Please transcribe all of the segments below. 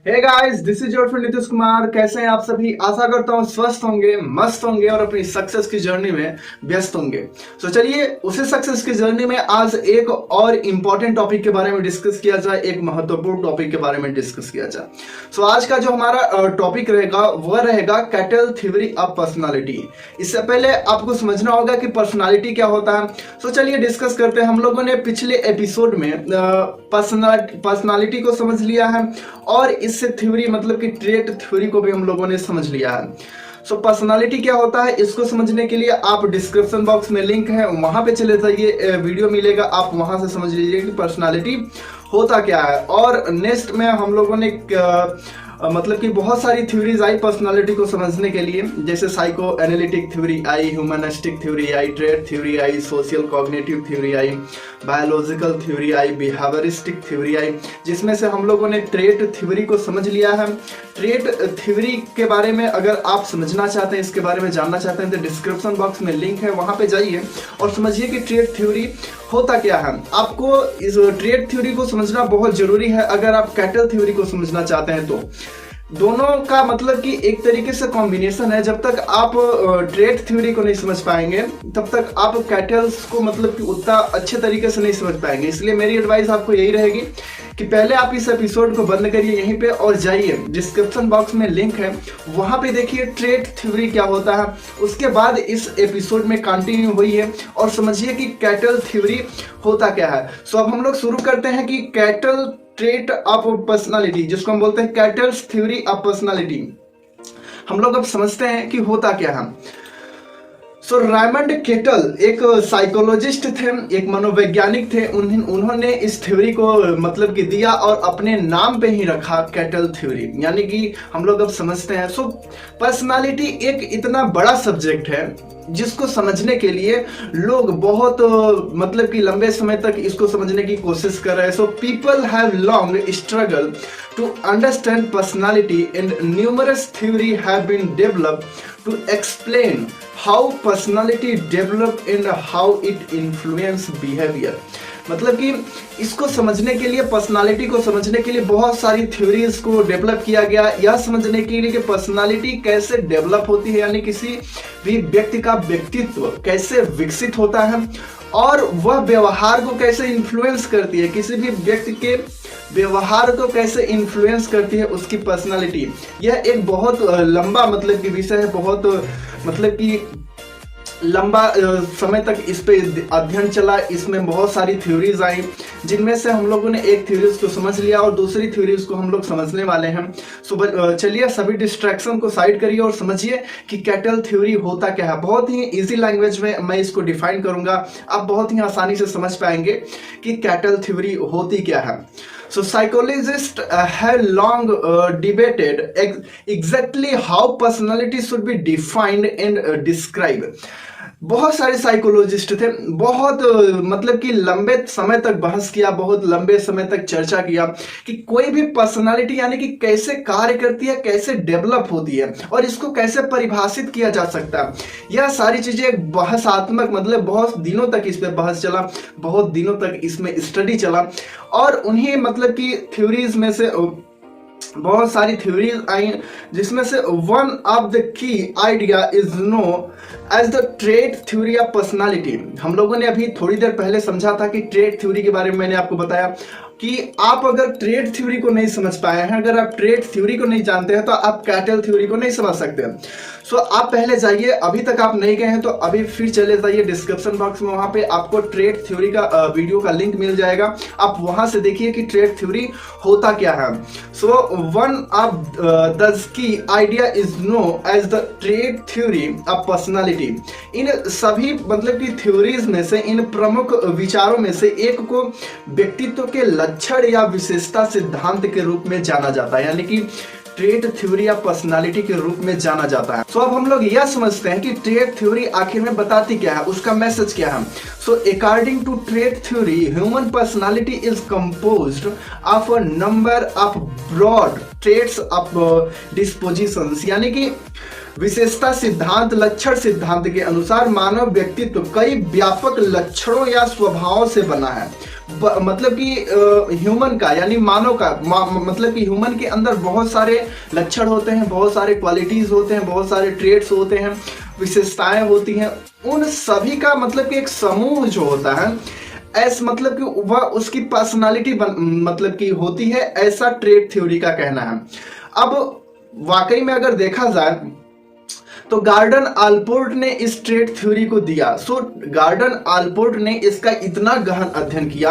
Hey guys, this is your friend Nitish Kumar. कैसे हैं आप सभी? आशा करता हूँ स्वस्थ होंगे, मस्त होंगे और अपनी सक्सेस की जर्नी में व्यस्त होंगे। तो चलिए उसी सक्सेस की जर्नी में आज एक और इम्पोर्टेंट टॉपिक के बारे में डिस्कस किया जाए, एक महत्वपूर्ण टॉपिक के बारे में डिस्कस किया जाए। सो आज का जो हमारा टॉपिक रहेगा वह रहेगा कैटल थ्योरी ऑफ पर्सनालिटी। इससे पहले आपको समझना होगा कि पर्सनालिटी क्या होता है। सो चलिए डिस्कस करते हैं। हम लोगों ने पिछले एपिसोड में पर्सनालिटी को समझ लिया है और इससे थ्योरी मतलब कि ट्रेट थ्योरी को भी हम लोगों ने समझ लिया है। सो पर्सनालिटी क्या होता है इसको समझने के लिए आप डिस्क्रिप्शन बॉक्स में लिंक है, वहां पे चले जाइए, वीडियो मिलेगा, आप वहां से समझ लीजिए कि पर्सनालिटी होता क्या है। और नेक्स्ट में हम लोगों ने मतलब कि बहुत सारी थ्योरीज आई पर्सनालिटी को समझने के लिए, जैसे साइको एनालिटिक थ्योरी आई, ह्यूमनिस्टिक थ्योरी आई, ट्रेट थ्योरी आई, सोशल कॉग्निटिव थ्योरी आई, बायोलॉजिकल थ्योरी आई, बिहेवियरिस्टिक थ्योरी आई, जिसमें से हम लोगों ने ट्रेट थ्योरी को समझ लिया है। ट्रेट थ्योरी के बारे में अगर आप समझना चाहते हैं, इसके बारे में जानना चाहते हैं, तो डिस्क्रिप्शन बॉक्स में लिंक है, वहां पे जाइए और समझिए कि ट्रेट थ्योरी होता क्या है। आपको इस ट्रेट थ्योरी को समझना बहुत जरूरी है अगर आप कैटल थ्योरी को समझना चाहते हैं। तो दोनों का मतलब कि एक तरीके से कॉम्बिनेशन है। जब तक आप ट्रेट थ्योरी को नहीं समझ पाएंगे तब तक आप कैटल्स को मतलब कि उतना अच्छे तरीके से नहीं समझ पाएंगे। इसलिए मेरी एडवाइस आपको यही रहेगी कि पहले आप इस एपिसोड को बंद करिए यहीं पे और जाइए, डिस्क्रिप्शन बॉक्स में लिंक है, वहां पे देखिए ट्रेट थ्योरी क्या होता है। उसके बाद इस एपिसोड में कंटिन्यू हुई है और समझिए कि कैटल थ्योरी होता क्या है। सो अब हम लोग शुरू करते हैं कि कैटल ट्रेट ऑफ पर्सनालिटी, जिसको हम बोलते हैं कैटल्स थ्योरी ऑफ पर्सनालिटी, हम लोग अब समझते हैं कि होता क्या है। सो रायमंड केटल एक साइकोलॉजिस्ट थे, एक मनोवैज्ञानिक थे। उन्होंने इस थ्योरी को मतलब कि दिया और अपने नाम पे ही रखा कैटल थ्योरी, यानी कि हम लोग अब समझते हैं। सो पर्सनालिटी एक इतना बड़ा सब्जेक्ट है जिसको समझने के लिए लोग बहुत मतलब कि लंबे समय तक इसको समझने की कोशिश कर रहे हैं। So people have long struggle to understand personality and numerous theory have been developed to explain how personality develop and how it influence behavior। मतलब कि इसको समझने के लिए, पर्सनालिटी को समझने के लिए बहुत सारी थ्योरीज को डेवलप किया गया, यह समझने के लिए कि पर्सनालिटी कैसे डेवलप होती है, यानी किसी भी व्यक्ति का व्यक्तित्व कैसे विकसित होता है और वह व्यवहार को कैसे इन्फ्लुएंस करती है, किसी भी व्यक्ति के व्यवहार को कैसे इन्फ्लुएंस करती है उसकी पर्सनालिटी। यह एक बहुत लंबा मतलब कि विषय है, बहुत मतलब कि लंबा समय तक इस पे अध्ययन चला। इसमें बहुत सारी थ्योरीज आई, जिनमें से हम लोगों ने एक थ्योरीज को समझ लिया और दूसरी थ्योरीज को हम लोग समझने वाले हैं। सो चलिए सभी डिस्ट्रैक्शन को साइड करिए और समझिए कि कैटल थ्योरी होता क्या है। बहुत ही इजी लैंग्वेज में मैं इसको डिफाइन करूंगा, आप बहुत ही आसानी से समझ पाएंगे कि कैटल थ्योरी होती क्या है। So psychologists have long debated exactly how personality should be defined and described। बहुत सारे साइकोलॉजिस्ट थे, बहुत मतलब कि लंबे समय तक बहस किया, बहुत लंबे समय तक चर्चा किया कि कोई भी पर्सनालिटी यानी कि कैसे कार्य करती है, कैसे डेवलप होती है और इसको कैसे परिभाषित किया जा सकता है। यह सारी चीजें एक बहसात्मक मतलब बहुत दिनों तक इस पे बहस चला, बहुत दिनों तक इसमें स्टडी चला और उन्हीं मतलब कि थ्योरीज में से बहुत सारी थ्योरीज आई, जिसमें से one of the key idea is known as the trait theory of personality. हम लोगों ने अभी थोड़ी देर पहले समझा था कि ट्रेट थ्योरी के बारे में मैंने आपको बताया कि आप अगर ट्रेट थ्योरी को नहीं समझ पाए हैं, अगर आप ट्रेट थ्योरी को नहीं जानते हैं तो आप कैटल थ्योरी को नहीं समझ सकते। सो आप पहले जाइए, अभी तक आप नहीं गए हैं तो अभी फिर चले जाइए डिस्क्रिप्शन बॉक्स में, वहां पे आपको ट्रेट थ्योरी का वीडियो का लिंक मिल जाएगा, आप वहां से देखिए कि ट्रेट थ्योरी होता क्या है। So one of the key idea is known as the trait theory of personality. इन सभी मतलब की थ्योरीज में से, इन प्रमुख विचारों में से एक को व्यक्तित्व के लक्षण या विशेषता सिद्धांत के रूप में जाना जाता है, यानी कि ट्रेट थ्योरी या पर्सनालिटी के रूप में जाना जाता है। सो अब हम लोग यह समझते हैं कि ट्रेट थ्योरी आखिर में बताती क्या है, उसका मैसेज क्या है। So according to trait theory human personality is composed of a number of broad traits of dispositions, यानी कि विशेषता सिद्धांत, लक्षण सिद्धांत के अनुसार मानव व्यक्तित्व कई व्यापक लक्षणों या स्वभावों से बना है। मतलब कि ह्यूमन का यानी मानव का मतलब कि ह्यूमन के अंदर बहुत सारे लक्षण होते हैं, बहुत सारे क्वालिटीज होते हैं, बहुत सारे ट्रेड्स होते हैं, विशेषताएं होती हैं। उन सभी का मतलब कि एक समूह जो होता है, ऐसा मतलब कि वह उसकी पर्सनालिटी मतलब कि होती है, ऐसा ट्रेड थ्योरी का कहना है। अब वाकई में अगर देखा जाए तो गार्डन आलपोर्ट ने इस ट्रेड थ्योरी को दिया। गार्डन आलपोर्ट ने इसका इतना गहन अध्ययन किया।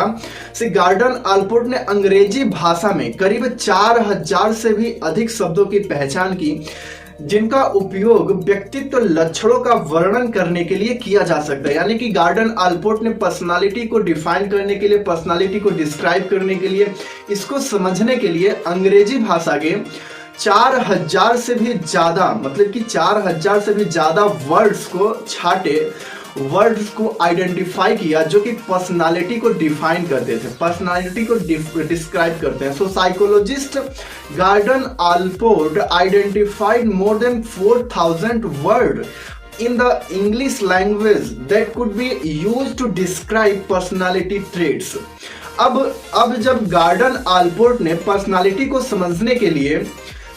गार्डन आलपोर्ट ने अंग्रेजी भाषा में करीब 4000 से भी अधिक शब्दों की पहचान की, जिनका उपयोग व्यक्तित्व लक्षणों का वर्णन करने के लिए किया जा सकता है। यानी कि गार्डन आलपोर्ट ने पर्सनालिटी को डिफाइन करने के लिए, पर्सनालिटी को डिस्क्राइब करने के लिए, इसको समझने के लिए अंग्रेजी भाषा के 4000 से भी ज्यादा मतलब कि 4000 से भी ज्यादा वर्ड्स को छाटे, वर्ड्स को आइडेंटिफाई किया जो कि पर्सनालिटी को डिफाइन करते थे, पर्सनालिटी को डिस्क्राइब करते हैं। Psychologist garden Allport identified more than 4000 word in the English language that could be used to describe personality traits। अब जब गार्डन आलपोर्ट ने पर्सनालिटी को समझने के लिए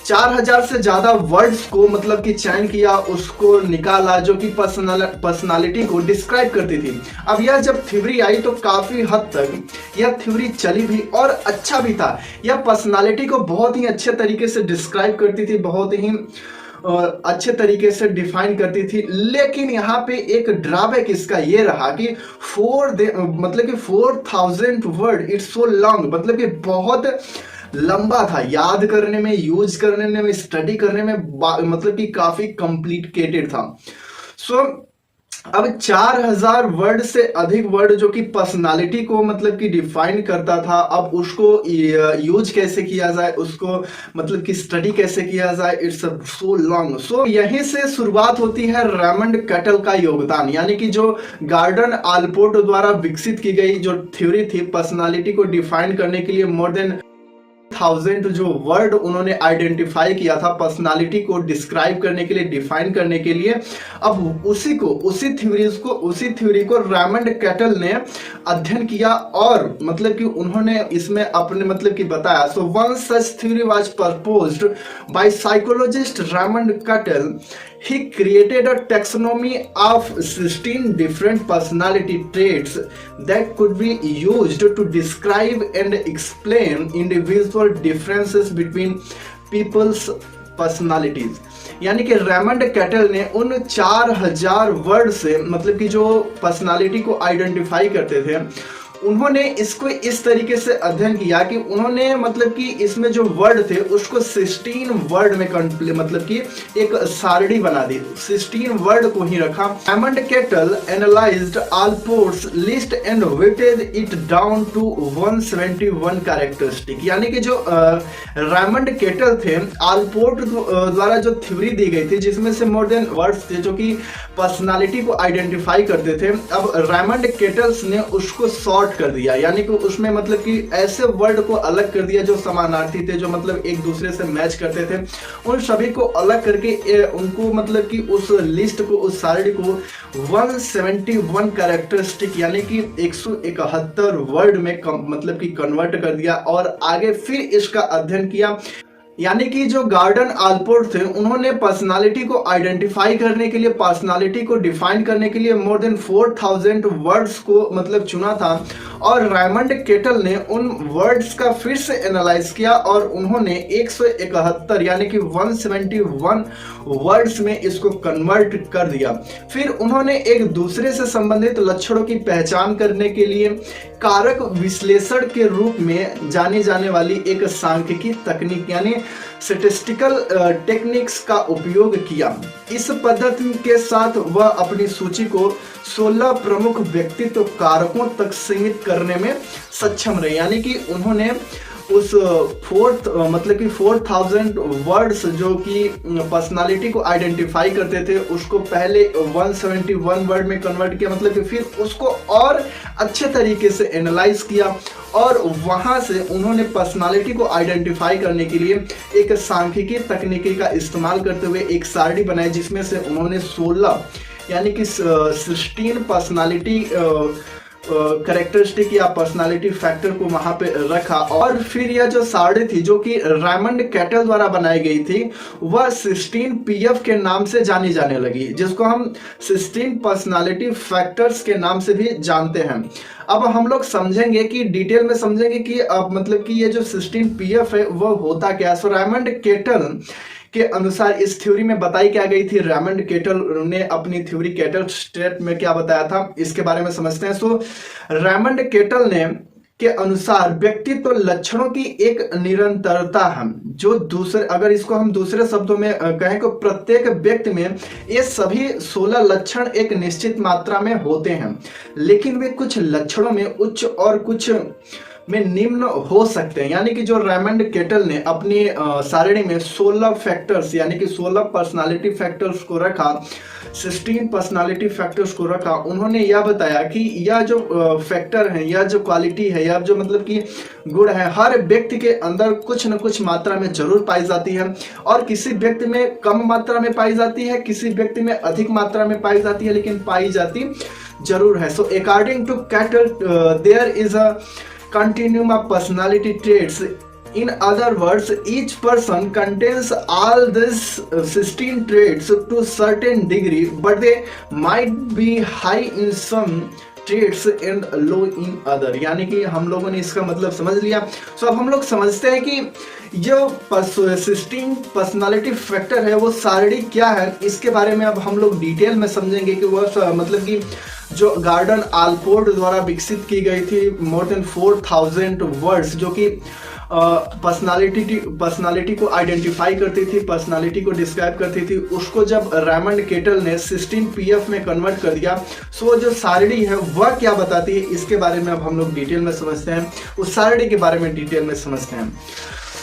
4000 से ज्यादा वर्ड्स को मतलब कि चयन किया, उसको निकाला जो कि पर्सनालिटी को डिस्क्राइब करती थी। अब यह जब थ्योरी आई तो काफी हद तक यह थ्योरी चली भी और अच्छा भी था। यह पर्सनालिटी को बहुत ही अच्छे तरीके से डिस्क्राइब करती थी, बहुत ही अच्छे तरीके से डिफाइन करती थी। लेकिन यहाँ पे एक ड्रॉबैक इसका ये रहा कि 4000 वर्ड, इट्स सो लॉन्ग, मतलब कि बहुत लंबा था, याद करने में, यूज करने में, स्टडी करने में मतलब कि काफी कॉम्प्लिकेटेड था। अब 4000 वर्ड से अधिक वर्ड जो कि पर्सनालिटी को मतलब कि डिफाइन करता था, अब उसको यूज कैसे किया जाए, उसको मतलब कि स्टडी कैसे किया जाए, इट्स सो लॉन्ग। यहीं से शुरुआत होती है रेमंड कैटल का योगदान, यानी कि जो गार्डन आलपोर्ट द्वारा विकसित की गई जो थ्योरी थी पर्सनालिटी को डिफाइन करने के लिए, मोर देन 1000 जो वर्ड उन्होंने आइडेंटिफाई किया था पर्सनालिटी को डिस्क्राइब करने के लिए, डिफाइन करने के लिए। अब उसी थ्योरी को रेमंड कैटल ने अध्ययन किया और मतलब कि उन्होंने इसमें अपने मतलब कि बताया। One such theory was proposed by psychologist Raymond cattle. He created a taxonomy of 16 different personality traits that could be used to describe and explain individual differences between people's personalities। यानी कि रेमंड कैटल ने उन 4000 word से मतलब कि जो personality को identify करते थे, उन्होंने इसको इस तरीके से अध्ययन किया कि उन्होंने मतलब कि इसमें जो वर्ड थे उसको 16 वर्ड में मतलब कि एक सारणी बना दी, 16 वर्ड को ही रखा। Raymond Cattell analysed Allport's list and weighted it down to 171 characteristic. यानी कि जो रेमंड कैटल थे, आलपोर्ट द्वारा जो थ्योरी दी गई थी जिसमें से मोर देन वर्ड्स थे जो कि पर्सनालिटी को आइडेंटिफाई करते थे, अब रेमंड कैटल्स ने उसको सॉर्ट कर दिया, यानी कि उसमें मतलब कि ऐसे वर्ड को अलग कर दिया जो समानार्थी थे, जो मतलब एक दूसरे से मैच करते थे, उन सभी को अलग करके उनको मतलब कि उस लिस्ट को, उस सारणी को 171 कैरेक्टरिस्टिक यानी कि 171 वर्ड में मतलब कि कन्वर्ट कर दिया और आगे फिर इसका अध्ययन किया। यानी कि जो गार्डन आलपोर्ट थे उन्होंने पर्सनालिटी को आइडेंटिफाई करने के लिए, पर्सनालिटी को डिफाइन करने के लिए मोर देन 4000 वर्ड्स को मतलब चुना था और रेमंड कैटल ने उन वर्ड्स का फिर से एनालाइज किया और उन्होंने 171 यानी कि 171 वर्ड्स में इसको कन्वर्ट कर दिया। फिर उन्होंने एक दूसरे से संबंधित लक्षणों की पहचान करने के लिए कारक विश्लेषण के रूप में जानी जाने वाली एक सांख्यिकी तकनीक यानी स्टैटिस्टिकल टेक्निक्स का उपयोग किया। इस पद्धति के साथ वह अपनी सूची को 16 प्रमुख व्यक्तित्व कारकों तक सीमित करने में सक्षम रहे। यानी कि उन्होंने उस 4000 वर्ड्स जो कि पर्सनालिटी को आइडेंटिफाई करते थे उसको पहले 171 वर्ड में कन्वर्ट किया, मतलब कि फिर उसको और अच्छे तरीके से एनालाइज किया और वहां से उन्होंने पर्सनालिटी को आइडेंटिफाई करने के लिए एक सांख्यिकी तकनीकी का इस्तेमाल करते हुए एक सारणी बनाई जिसमें से उन्होंने 16 यानी कि 16 पर्सनालिटी करेक्टरिस्टिक या पर्सनालिटी फैक्टर को वहां पे रखा। और फिर यह जो सारणी थी जो कि रेमंड कैटल द्वारा बनाई गई थी वह 16 पीएफ के नाम से जानी जाने लगी, जिसको हम 16 पर्सनालिटी फैक्टर्स के नाम से भी जानते हैं। अब हम लोग समझेंगे कि डिटेल में समझेंगे कि अब मतलब कि ये जो 16 पीएफ है वो होता क्या है। सो रेमंड कैटल के अनुसार इस थ्योरी में बताई क्या गई थी, रेमंड कैटल ने अपनी थ्योरी कैटल स्टेट में क्या बताया था इसके बारे में समझते हैं। सो रेमंड कैटल ने के अनुसार व्यक्तित्व लक्षणों की एक निरंतरता है जो दूसरे, अगर इसको हम दूसरे शब्दों में कहें तो प्रत्येक व्यक्ति में ये सभी 16 लक्षण एक निश्चित मात्रा में होते हैं, लेकिन वे कुछ लक्षणों में उच्च और कुछ में निम्न हो सकते हैं। यानी कि जो रेमंड कैटल ने अपनी सारणी में 16 फैक्टर्स यानी कि 16 पर्सनालिटी फैक्टर्स को रखा, 16 पर्सनालिटी फैक्टर्स को रखा, उन्होंने यह बताया कि यह जो फैक्टर है, यह जो क्वालिटी है, यह जो मतलब कि गुण है, हर व्यक्ति के अंदर कुछ न कुछ मात्रा में जरूर पाई जाती है और किसी व्यक्ति में कम मात्रा में पाई जाती है, किसी व्यक्ति में अधिक मात्रा में पाई जाती है, लेकिन पाई जाती जरूर है। So according to Cattell there is a continuum of personality traits. In other words, each person contains all these 16 traits to certain degree, but they might be high in some traits and low in other. यानी कि हम लोगों ने इसका मतलब समझ लिया। सो अब हम लोग समझते हैं कि जो 16 पर्सनालिटी फैक्टर है वो सारणी क्या है, इसके बारे में अब हम लोग डिटेल में समझेंगे कि वह मतलब कि जो गार्डन आलपोर्ट द्वारा विकसित की गई थी मोर देन 4000 वर्ड्स, जो कि पर्सनालिटी को आइडेंटिफाई करती थी, पर्सनालिटी को डिस्क्राइब करती थी, उसको जब रेमंड कैटल ने 16 पीएफ में कन्वर्ट कर दिया, सो जो सारणी है वह क्या बताती है इसके बारे में अब हम लोग डिटेल में समझते हैं, उस सारणी के बारे में डिटेल में समझते हैं।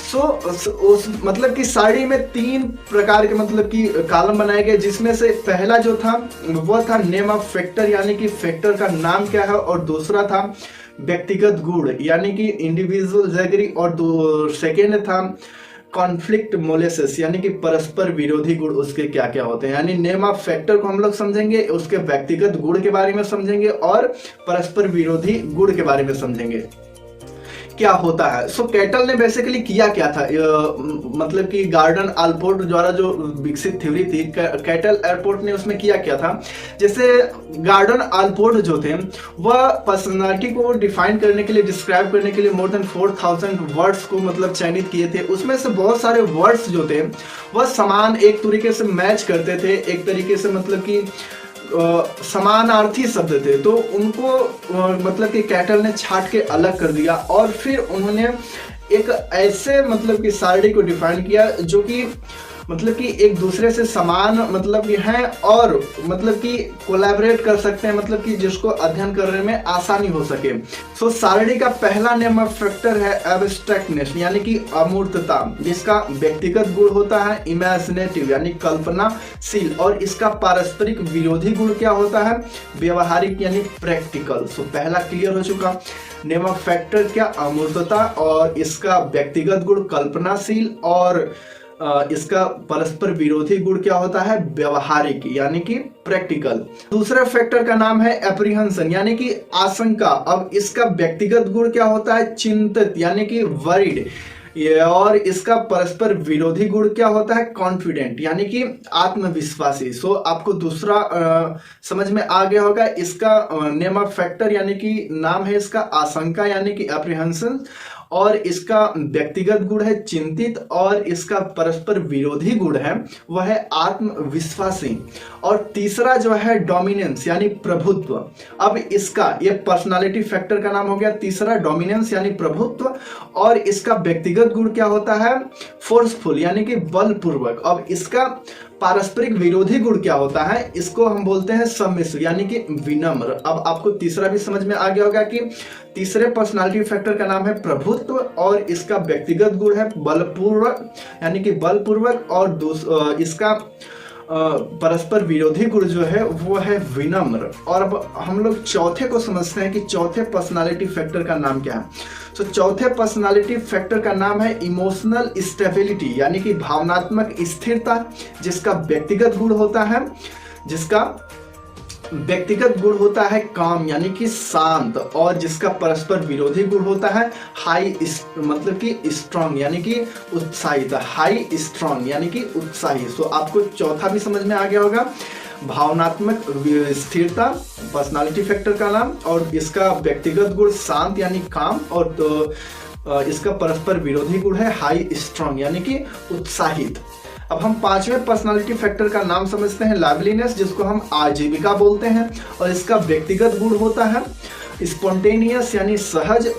उस मतलब कि सारणी में 3 प्रकार के मतलब कि कॉलम बनाए गए, जिसमें से पहला जो था वो था नेम ऑफ फैक्टर यानी कि फैक्टर का नाम क्या है, और दूसरा था व्यक्तिगत गुण यानी कि इंडिविजुअल जैगरी, और सेकेंड था कॉन्फ्लिक्ट मोलेसिस यानी कि परस्पर विरोधी गुण उसके क्या क्या होते हैं। यानी नेम ऑफ फैक्टर को हम लोग समझेंगे, उसके व्यक्तिगत गुण के बारे में समझेंगे और परस्पर विरोधी गुण के बारे में समझेंगे क्या होता है। सो कैटल ने बेसिकली किया क्या था, मतलब कि गार्डन आलपोर्ट द्वारा जो विकसित थ्योरी थी, कैटल एयरपोर्ट ने उसमें किया क्या था, जैसे गार्डन आलपोर्ट जो थे वह पर्सनालिटी को डिफाइन करने के लिए, डिस्क्राइब करने के लिए मोर देन 4000 वर्ड्स को मतलब चयनित किए थे। उसमें से बहुत सारे वर्ड्स जो थे वह समान एक तरीके से मैच करते थे, एक तरीके से मतलब कि समानार्थी शब्द थे, तो उनको मतलब कि कैटल ने छांट के अलग कर दिया और फिर उन्होंने एक ऐसे मतलब कि सारणी को डिफाइन किया जो कि मतलब कि एक दूसरे से समान मतलब कि हैं और मतलब कि कोलैबोरेट कर सकते हैं, मतलब कि जिसको अध्ययन करने में आसानी हो सके। सो सारणी का पहला नेम ऑफ फैक्टर है एब्स्ट्रैक्टनेस यानी कि अमूर्तता, जिसका व्यक्तिगत गुण होता है इमेजिनेटिव यानी कल्पनाशील, और इसका पारस्परिक विरोधी गुण क्या होता है व्यवहारिक यानी प्रैक्टिकल। सो पहला क्लियर हो चुका, नेम ऑफ फैक्टर क्या अमूर्तता, और इसका व्यक्तिगत गुण कल्पनाशील, और इसका परस्पर विरोधी गुण क्या होता है व्यवहारिक यानी कि प्रैक्टिकल। दूसरा फैक्टर का नाम है एप्रीहेंशन यानी कि आशंका। अब इसका व्यक्तिगत गुण क्या होता है चिंतित यानी कि वरीड, और इसका परस्पर विरोधी गुण क्या होता है कॉन्फिडेंट यानी कि आत्मविश्वासी। सो आपको दूसरा समझ में आ गया होगा। इसका नेम ऑफ फैक्टर यानी कि नाम है इसका आशंका यानी कि एप्रीहेंशन, और इसका व्यक्तिगत गुण है चिंतित, और इसका परस्पर विरोधी गुण है वह है आत्मविश्वासी। और तीसरा जो है डोमिनेंस यानी प्रभुत्व। अब इसका ये पर्सनालिटी फैक्टर का नाम हो गया तीसरा डोमिनेंस यानी प्रभुत्व, और इसका व्यक्तिगत गुण क्या होता है फोर्सफुल यानी कि बलपूर्वक। अब इसका पारस्परिक विरोधी गुण क्या होता है, इसको हम बोलते हैं सम्मिश्र यानी कि विनम्र। अब आपको तीसरा भी समझ में आ गया होगा कि तीसरे पर्सनालिटी फैक्टर का नाम है प्रभुत्व, और इसका व्यक्तिगत गुण है बलपूर्वक यानी कि बलपूर्वक, और इसका परस्पर विरोधी गुण जो है वो है विनम्र। और अब हम लोग चौथे को समझते हैं कि चौथे पर्सनालिटी फैक्टर का नाम क्या है। तो चौथे पर्सनालिटी फैक्टर का नाम है इमोशनल स्टेबिलिटी यानी कि भावनात्मक स्थिरता, जिसका व्यक्तिगत गुण होता है, जिसका व्यक्तिगत गुण होता है काम यानी कि शांत, और जिसका परस्पर विरोधी गुण होता है हाई मतलब कि स्ट्रांग यानी कि उत्साहित, हाई स्ट्रांग यानी कि उत्साही। सो आपको चौथा भी समझ में आ गया होगा, भावनात्मक स्थिरता पर्सनालिटी फैक्टर का नाम, और इसका व्यक्तिगत गुण शांत यानी काम, और तो इसका परस्पर विरोधी गुण है हाई स्ट्रांग यानी कि उत्साहित। अब हम पांचवें पर्सनालिटी फैक्टर का नाम समझते हैं लाइवलीनेस, जिसको हम आजीविका बोलते हैं, और इसका व्यक्तिगत गुण होता है स्पॉन्टेनियस यानी सहज,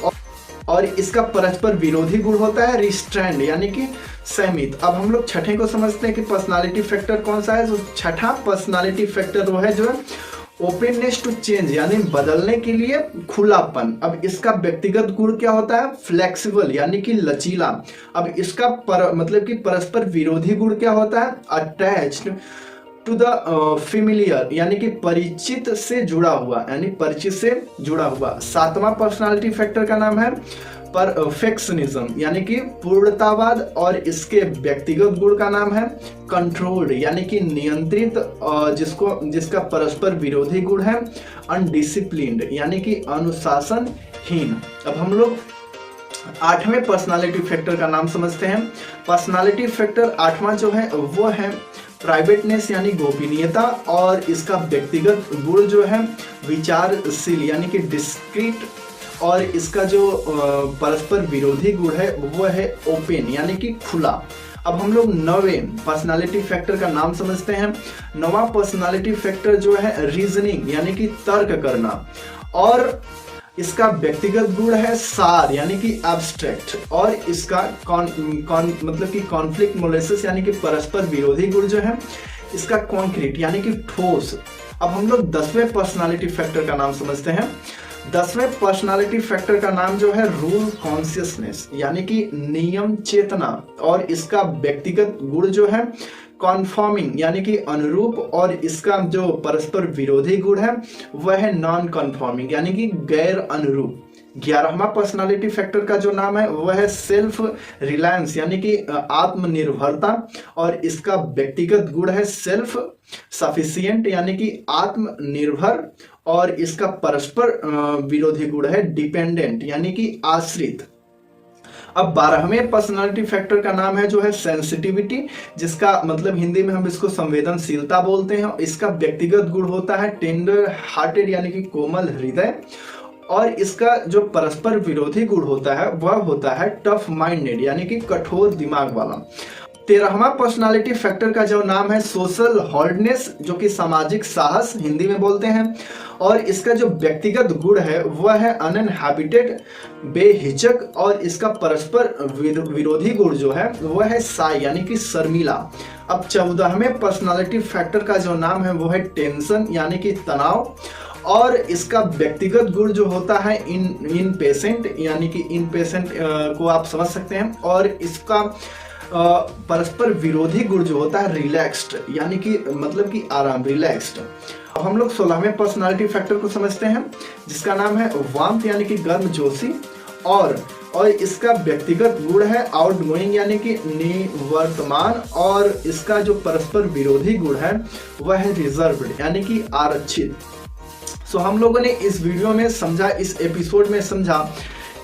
और इसका परस्पर विरोधी गुण होता है रिस्ट्रेंड यानी कि संयमित। अब हम लोग छठे को समझते हैं कि पर्सनालिटी फैक्टर कौन सा है। तो छठा पर्सनालिटी फैक्टर वो है जो है ओपननेस टू चेंज यानी बदलने के लिए खुलापन। अब इसका व्यक्तिगत गुण क्या होता है फ्लेक्सिबल यानी कि लचीला। अब इसका मतलब कि परस्पर विरोधी गुण क्या होता है अटैच्ड टू द फेमिलियर यानी कि परिचित से जुड़ा हुआ, यानी परिचित से जुड़ा हुआ। सातवां पर्सनालिटी फैक्टर का नाम है परफेक्शनिज्म यानी कि पूर्णतावाद, और इसके व्यक्तिगत गुण का नाम है कंट्रोल्ड यानी कि नियंत्रित, जिसका परस्पर विरोधी गुण है अनडिसिप्लिन्ड यानी कि अनुशासनहीन। अब हम लोग आठवें पर्सनालिटी फैक्टर का नाम समझते हैं। पर्सनालिटी फैक्टर आठवां जो है वो है प्राइवेटनेस यानी गोपनीयता, और इसका व्यक्तिगत गुण जो है विचारशील यानी कि डिस्क्रीट, और इसका जो परस्पर विरोधी गुण है वो है ओपन यानी कि खुला। अब हम लोग नौवें पर्सनालिटी फैक्टर का नाम समझते हैं। नौवां पर्सनालिटी फैक्टर जो है रीजनिंग यानी कि तर्क करना, और इसका व्यक्तिगत गुण है सार यानी कि एब्स्ट्रैक्ट, और इसका मतलब कि कॉन्फ्लिक्ट मोलेसिस यानी कि परस्पर विरोधी गुण जो है इसका कॉन्क्रीट यानी कि ठोस। अब हम लोग 10वें पर्सनालिटी फैक्टर का नाम समझते हैं। 10वें पर्सनालिटी फैक्टर का नाम जो है रूल कॉन्शियसनेस यानी कि नियम चेतना, और इसका व्यक्तिगत गुण जो है कॉन्फॉर्मिंग यानी कि अनुरूप, और इसका जो परस्पर विरोधी गुण है वह है नॉन कॉन्फॉर्मिंग यानी कि गैर अनुरूप। 11वां पर्सनालिटी फैक्टर का जो नाम है वह है सेल्फ रिलायंस यानी कि आत्मनिर्भरता, और इसका व्यक्तिगत गुण है सेल्फ सफिशिएंट यानी कि आत्मनिर्भर, और इसका परस्पर विरोधी गुण है डिपेंडेंट यानी कि आश्रित। अब 12वें पर्सनालिटी फैक्टर का नाम है जो है सेंसिटिविटी, जिसका मतलब हिंदी में हम इसको संवेदनशीलता बोलते हैं। इसका व्यक्तिगत गुण होता है टेंडर हार्टेड यानी कि कोमल हृदय, और इसका जो परस्पर विरोधी गुण होता है वह होता है टफ माइंडेड यानी कि कठोर दिमाग वाला। 13वां पर्सनालिटी फैक्टर का जो नाम है सोशल हॉर्डनेस, जो कि सामाजिक साहस हिंदी में बोलते हैं, और इसका जो व्यक्तिगत गुण है वह है अनइनहैबिटेड बेहिचक, और इसका परस्पर विरोधी गुण जो है वह है साई यानी कि शर्मिला। अब 14वें पर्सनालिटी फैक्टर का जो नाम है वो है टेंशन यानी कि तनाव, और इसका व्यक्तिगत गुण जो होता है इन पेशेंट यानी कि इन पेशेंट को आप समझ सकते हैं, और इसका परस्पर विरोधी गुण जो होता है रिलैक्स्ड यानी कि मतलब कि आराम रिलैक्स्ड। अब हम लोग 16वें पर्सनालिटी फैक्टर को समझते हैं, जिसका नाम है वार्मथ यानी कि गर्मजोशी, और इसका व्यक्तिगत गुण है आउटगोइंग यानी कि निवर्तमान, और इसका जो परस्पर विरोधी गुण है वह है रिजर्व्ड यानी कि आरक्षित। सो हम लोगों ने इस वीडियो में समझा, इस एपिसोड में समझा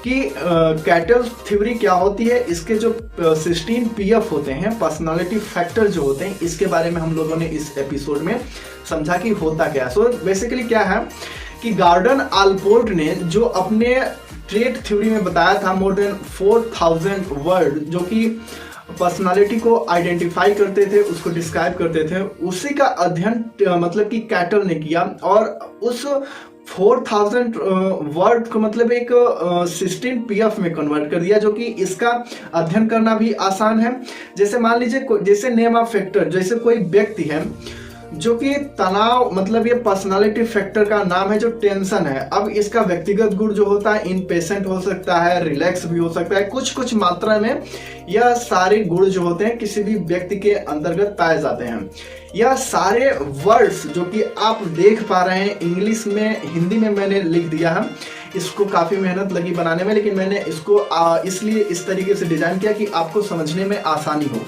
कि कैटल थ्योरी क्या होती है, इसके जो 16 पीएफ होते हैं पर्सनालिटी फैक्टर जो होते हैं, इसके बारे में हम लोगों ने इस एपिसोड में समझा कि होता क्या है। सो बेसिकली क्या है कि गॉर्डन आलपोर्ट ने जो अपने ट्रेट थ्योरी में बताया था मोर देन 4000 वर्ड जो कि पर्सनालिटी को आइडेंटिफाई करते थे, उसको डिस्क्राइब करते थे, उसी का अध्ययन मतलब कि कैटल ने किया, और उस 4000 वर्ड को मतलब एक 16 पीएफ में कन्वर्ट कर दिया, जो कि इसका अध्ययन करना भी आसान है। जैसे मान लीजिए जैसे नेम ऑफ फैक्टर, जैसे कोई व्यक्ति है जो कि तनाव मतलब ये पर्सनालिटी फैक्टर का नाम है जो टेंशन है। अब इसका व्यक्तिगत गुण जो होता है इनपेशेंट हो सकता है, रिलैक्स भी हो सकता है, कुछ मात्रा में यह सारे गुण जो होते हैं किसी भी व्यक्ति के अंतर्गत पाए जाते हैं। यह सारे वर्ड्स जो कि आप देख पा रहे हैं इंग्लिश में, हिंदी में मैंने लिख दिया है, इसको काफ़ी मेहनत लगी बनाने में, लेकिन मैंने इसको इसलिए इस तरीके से डिजाइन किया कि आपको समझने में आसानी हो।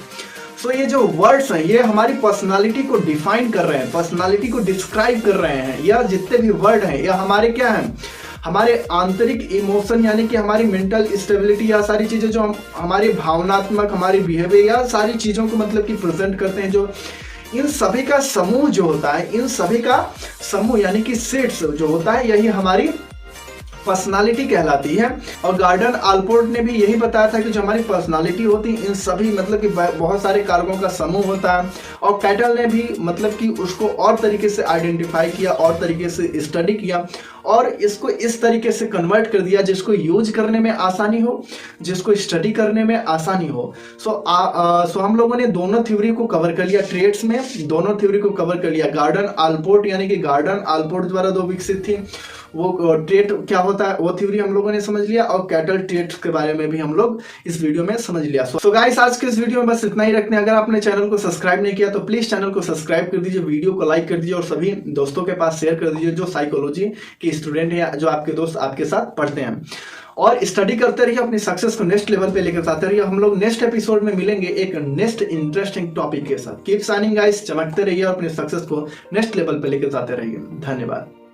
सो ये जो वर्ड्स हैं ये हमारी पर्सनालिटी को डिफाइन कर रहे हैं, पर्सनालिटी को डिस्क्राइब कर रहे हैं। यह जितने भी वर्ड हैं यह हमारे क्या हैं, हमारे आंतरिक इमोशन यानी कि हमारी मेंटल स्टेबिलिटी या सारी चीजें जो हमारी भावनात्मक, हमारी बिहेवियर या सारी चीजों को मतलब कि प्रेजेंट करते हैं। जो इन सभी का समूह जो होता है, इन सभी का समूह यानी कि सेट्स जो होता है, यही हमारी पर्सनालिटी कहलाती है। और गार्डन आलपोर्ट ने भी यही बताया था कि जो हमारी पर्सनालिटी होती है इन सभी मतलब कि बहुत सारे कारकों का समूह होता है। और कैटल ने भी मतलब कि उसको और तरीके से आइडेंटिफाई किया, और तरीके से स्टडी किया और इसको इस तरीके से कन्वर्ट कर दिया जिसको यूज करने में आसानी हो, जिसको स्टडी करने में आसानी हो। सो हम लोगों ने दोनों थ्योरी को कवर कर लिया, ट्रेड्स में दोनों थ्योरी को कवर कर लिया। गार्डन आलपोर्ट यानी कि गार्डन आलपोर्ट द्वारा जो विकसित थी वो ट्रेट क्या होता है वो थ्योरी हम लोगों ने समझ लिया, और कैटल ट्रेट के बारे में भी हम लोग इस वीडियो में समझ लिया। सो गाइस आज के इस वीडियो में बस इतना ही रखते हैं। अगर आपने चैनल को सब्सक्राइब नहीं किया तो प्लीज चैनल को सब्सक्राइब कर दीजिए, वीडियो को लाइक कर दीजिए और सभी दोस्तों के पास शेयर कर दीजिए जो साइकोलॉजी के स्टूडेंट है या जो आपके दोस्त आपके साथ पढ़ते हैं। और स्टडी करते रहिए, अपनी सक्सेस को नेक्स्ट लेवल पे लेकर जाते रहिए। हम लोग नेक्स्ट एपिसोड में मिलेंगे एक नेक्स्ट इंटरेस्टिंग टॉपिक के साथ। कीप शाइनिंग गाइस, चमकते रहिए और अपनी सक्सेस को नेक्स्ट लेवल पे लेकर जाते रहिए। धन्यवाद।